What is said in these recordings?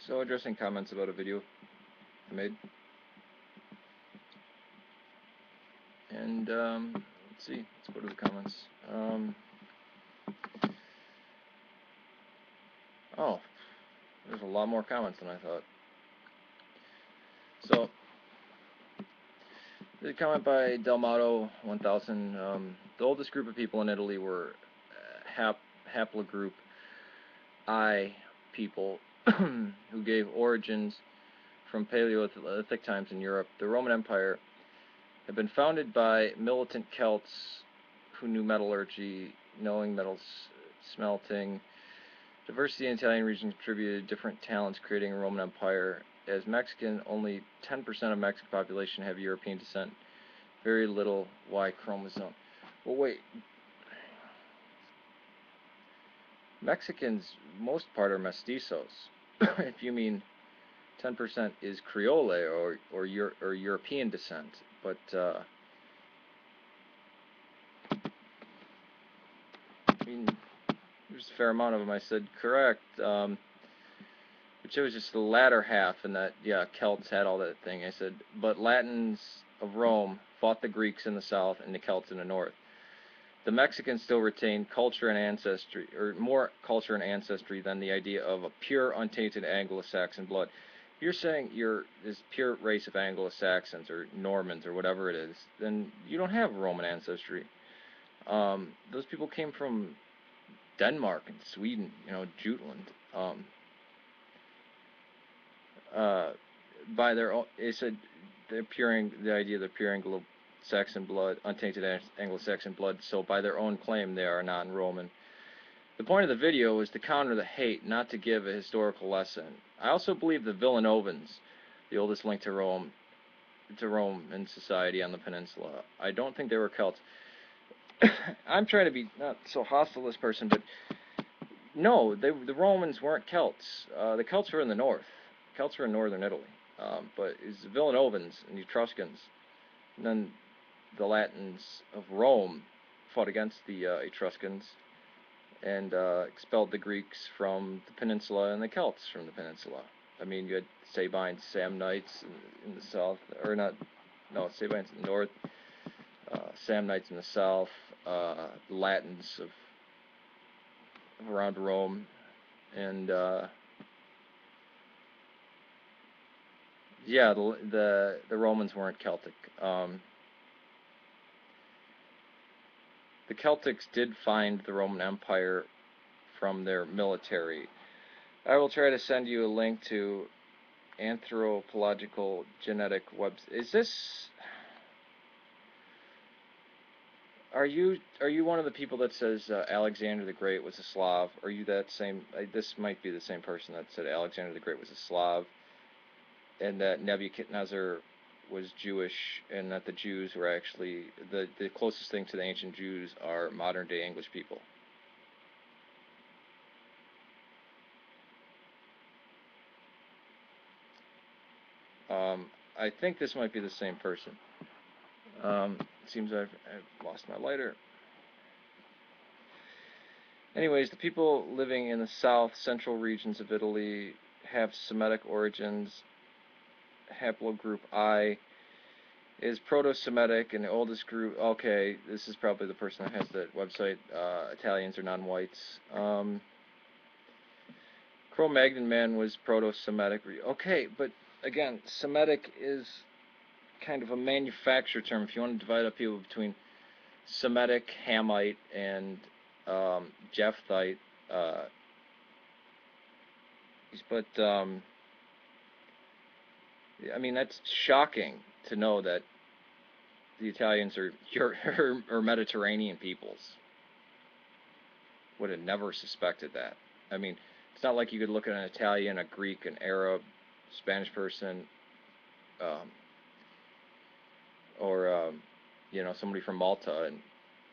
So, addressing comments about a video I made. And, let's see. Let's go to the comments. Oh, there's a lot more comments than I thought. So, there's a comment by Delmato 1000. The oldest group of people in Italy were haplogroup I people who gave origins from Paleolithic times in Europe. The Roman Empire had been founded by militant Celts who knew metallurgy, knowing metals, smelting. Diversity in Italian regions contributed different talents, creating a Roman Empire. As Mexican, only 10% of Mexican population have European descent. Very little Y chromosome. Well, wait. Mexicans, most part, are mestizos. If you mean 10% is Creole or European descent, but I mean, there's a fair amount of them. I said correct, which it was just the latter half, and that Celts had all that thing. I said, but Latins of Rome fought the Greeks in the south and the Celts in the north. The Mexicans still retain culture and ancestry, or more culture and ancestry than the idea of a pure, untainted Anglo-Saxon blood. If you're saying you're this pure race of Anglo-Saxons or Normans or whatever it is, then you don't have Roman ancestry. Those people came from Denmark and Sweden, Jutland. By their own, they said the idea of the pure Anglo-Saxon blood, untainted Anglo-Saxon blood, so by their own claim they are non-Roman. The point of the video is to counter the hate, not to give a historical lesson. I also believe the Villanovans, the oldest link to Rome and society on the peninsula. I don't think they were Celts. I'm trying to be not so hostile to this person, but no, the Romans weren't Celts. The Celts were in the north. Celts were in northern Italy. But it's the Villanovans and the Etruscans. And then the Latins of Rome fought against the Etruscans and expelled the Greeks from the peninsula and the Celts from the peninsula. I mean, you had Sabines, Samnites in the south, or not, no, Sabines in the north, Samnites in the south, Latins of around Rome, and yeah, the Romans weren't Celtic. The Celtics did find the Roman Empire from their military. I will try to send you a link to anthropological genetic webs. Is this? Are you one of the people that says Alexander the Great was a Slav? Are you that same? This might be the same person that said Alexander the Great was a Slav, and that Nebuchadnezzar was Jewish, and that the Jews were actually the closest thing to the ancient Jews are modern day English people. I think this might be the same person. It seems I've lost my lighter. Anyways, the people living in the south central regions of Italy have Semitic origins. Haplogroup I is Proto-Semitic, and the oldest group. Okay, this is probably the person that has the website. Italians are non-whites. Cro-Magnon man was Proto-Semitic. Okay, but again, Semitic is kind of a manufactured term. If you want to divide up people between Semitic, Hamite, and Jephthite, but I mean, that's shocking to know that the Italians are Mediterranean peoples. Would have never suspected that. I mean, it's not like you could look at an Italian, a Greek, an Arab, Spanish person, or somebody from Malta and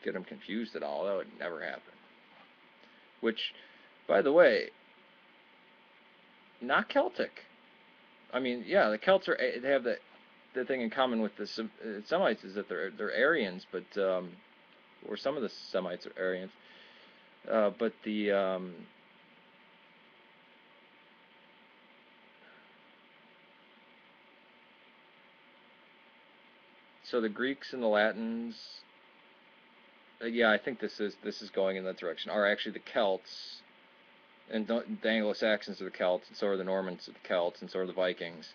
get them confused at all. That would never happen. Which, by the way, not Celtic. I mean, yeah, the Celts they have the thing in common with the Semites is that they're Aryans, but or some of the Semites are Aryans, but the so the Greeks and the Latins, yeah, I think this is going in that direction, are actually the Celts, and the Anglo-Saxons are the Celts, and so are the Normans are the Celts, and so are the Vikings.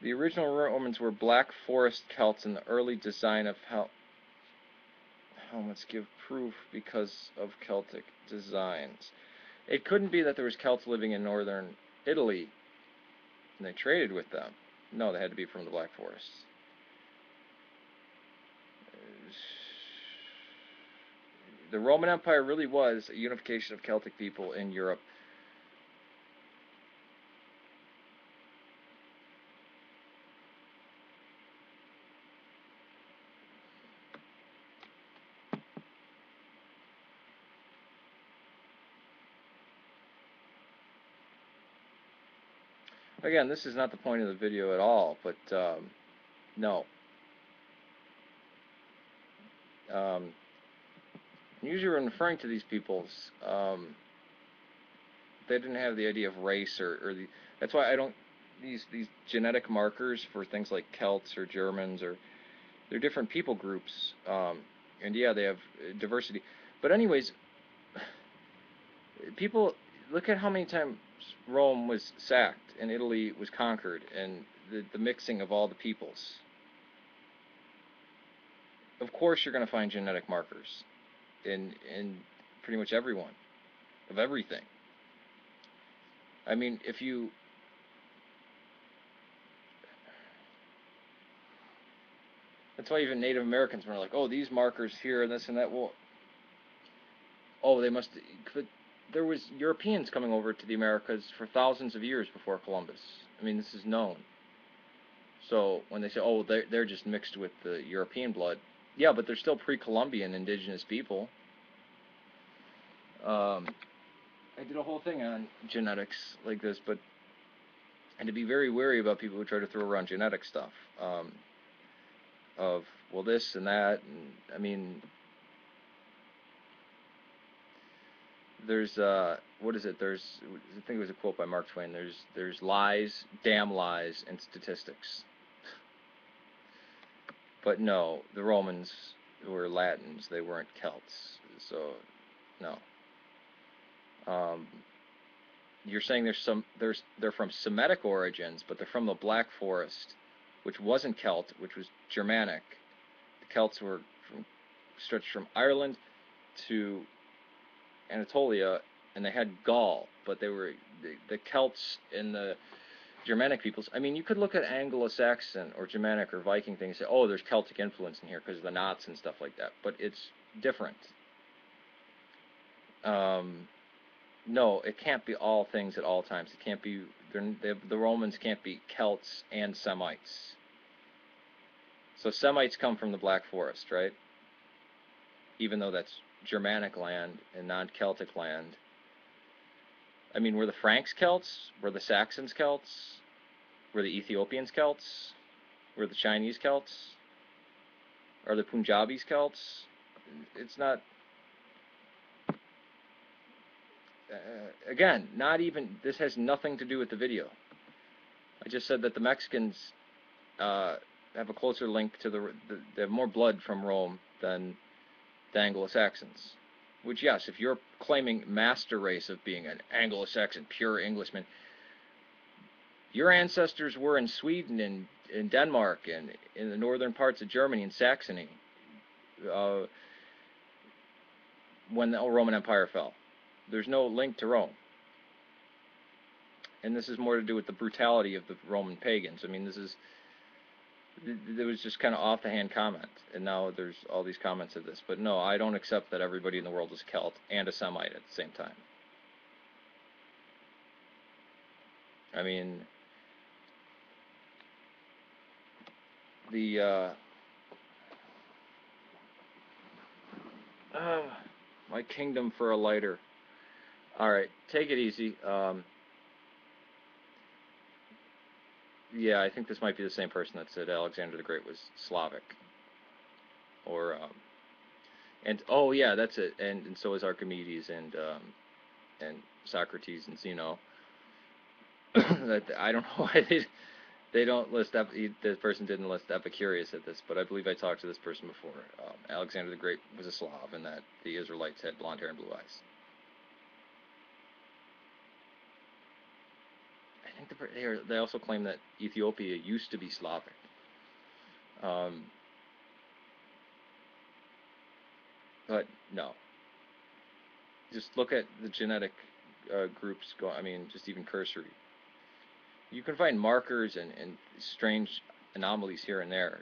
The original Romans were Black Forest Celts in the early design of helmets give proof because of Celtic designs. It couldn't be that there was Celts living in northern Italy and they traded with them. No, they had to be from the Black Forest. The Roman Empire really was a unification of Celtic people in Europe. Again, this is not the point of the video at all, but no. Usually when referring to these peoples, they didn't have the idea of race or the. That's why I don't. These genetic markers for things like Celts or Germans, or they're different people groups, and yeah, they have diversity. But anyways, people look at how many times Rome was sacked and Italy was conquered, and the mixing of all the peoples. Of course, you're going to find genetic markers in pretty much everyone of everything. I mean, if you that's why even Native Americans were like, oh, these markers here and this and that. Well, oh, they must. There was Europeans coming over to the Americas for thousands of years before Columbus. I mean, this is known. So when they say, oh, they're just mixed with the European blood, yeah, but they're still pre-Columbian indigenous people. I did a whole thing on genetics like this, but and to be very wary about people who try to throw around genetic stuff. Of, well, this and that, and I mean, there's what is it? There's, I think it was a quote by Mark Twain. There's lies, damn lies, and statistics. But no, the Romans were Latins. They weren't Celts. So no. You're saying they're from Semitic origins, but they're from the Black Forest, which wasn't Celt, which was Germanic. The Celts were stretched from Ireland to Anatolia, and they had Gaul, but they were the Celts and the Germanic peoples. I mean, you could look at Anglo-Saxon or Germanic or Viking things and say, oh, there's Celtic influence in here because of the knots and stuff like that, but it's different. No, it can't be all things at all times. It can't be, the Romans can't be Celts and Semites. So Semites come from the Black Forest, right? Even though that's Germanic land and non-Celtic land. I mean, were the Franks Celts? Were the Saxons Celts? Were the Ethiopians Celts? Were the Chinese Celts? Are the Punjabis Celts? It's not... again, not even... This has nothing to do with the video. I just said that the Mexicans have a closer link to they have more blood from Rome than the Anglo-Saxons. Which, yes, if you're claiming master race of being an Anglo-Saxon, pure Englishman, your ancestors were in Sweden and in Denmark and in the northern parts of Germany and Saxony when the Roman Empire fell. There's no link to Rome. And this is more to do with the brutality of the Roman pagans. I mean, there was just kind of off-the-hand comment, and now there's all these comments of this. But no, I don't accept that everybody in the world is Celt and a Semite at the same time. I mean, my kingdom for a lighter. All right, take it easy. Yeah, I think this might be the same person that said Alexander the Great was Slavic. Or, and, oh yeah, that's it. And so is Archimedes and and Socrates and Zeno. That I don't know why they don't list this person didn't list Epicurus at this, but I believe I talked to this person before. Alexander the Great was a Slav, and that the Israelites had blonde hair and blue eyes. I think they also claim that Ethiopia used to be Slavic. But no. Just look at the genetic groups. I mean, just even cursory. You can find markers and strange anomalies here and there.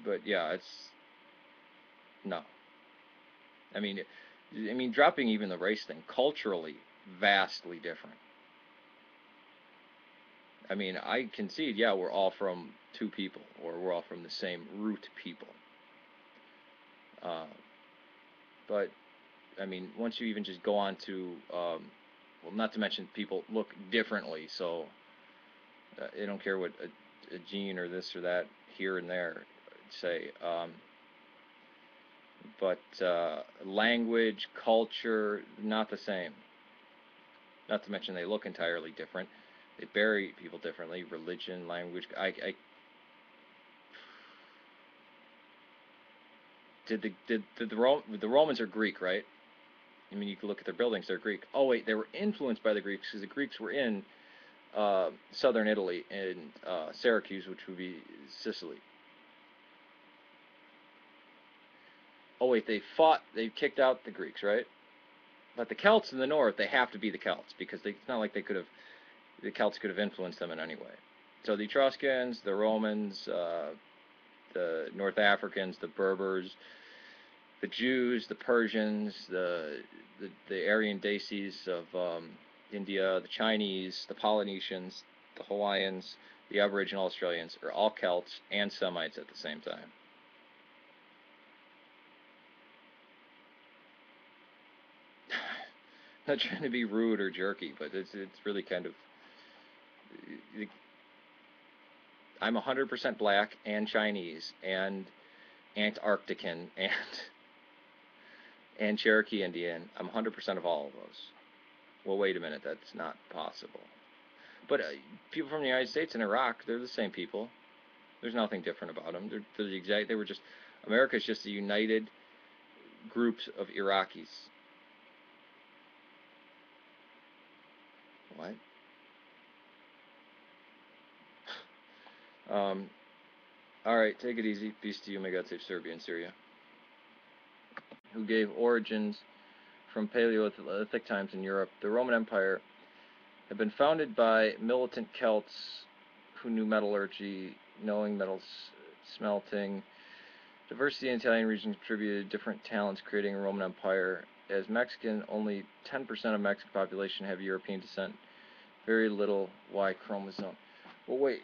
But yeah, it's no. I mean, dropping even the race thing, culturally, vastly different. I mean, I concede, yeah, we're all from two people, or we're all from the same root people. But, I mean, once you even just go on to, well, not to mention people look differently, so I don't care what a gene or this or that here and there say. But language, culture, not the same. Not to mention they look entirely different. They bury people differently. Religion, language. The Romans are Greek, right? I mean, you can look at their buildings; they're Greek. Oh wait, they were influenced by the Greeks because the Greeks were in southern Italy and Syracuse, which would be Sicily. Oh wait, they kicked out the Greeks, right? But the Celts in the north, they have to be the Celts because it's not like the Celts could have influenced them in any way. So the Etruscans, the Romans, the North Africans, the Berbers, the Jews, the Persians, the Aryan Daces of India, the Chinese, the Polynesians, the Hawaiians, the Aboriginal Australians are all Celts and Semites at the same time. Not trying to be rude or jerky, but it's really kind of. I'm 100% black and Chinese and Antarctican and Cherokee Indian. I'm 100% of all of those. Well, wait a minute, that's not possible. But people from the United States and Iraq, they're the same people. There's nothing different about them. They're the exact. They were just. America's just a united groups of Iraqis. What? Alright, take it easy. Peace to you. May God save Serbia and Syria. Who gave origins from Paleolithic times in Europe. The Roman Empire had been founded by militant Celts who knew metallurgy, knowing metals smelting. Diversity in Italian regions contributed different talents, creating a Roman Empire. As Mexican, only 10% of Mexican population have European descent. Very little Y chromosome. Well, wait.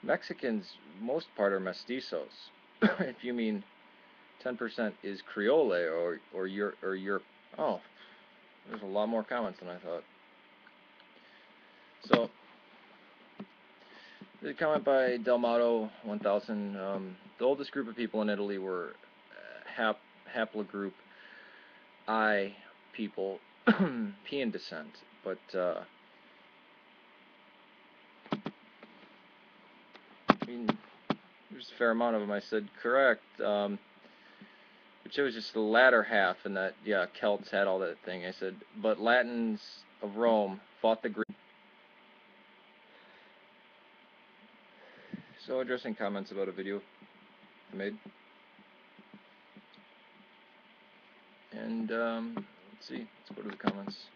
Mexicans, most part, are mestizos. If you mean 10% is Creole or Europe. Oh, there's a lot more comments than I thought. So, there's a comment by Delmato 1000. The oldest group of people in Italy were haplogroup I people, Pian descent, but I mean, there's a fair amount of them. I said correct, which it was just the latter half, and that yeah, Celts had all that thing. I said, but Latins of Rome fought the Greeks. So addressing comments about a video I made, and let's see, let's go to the comments.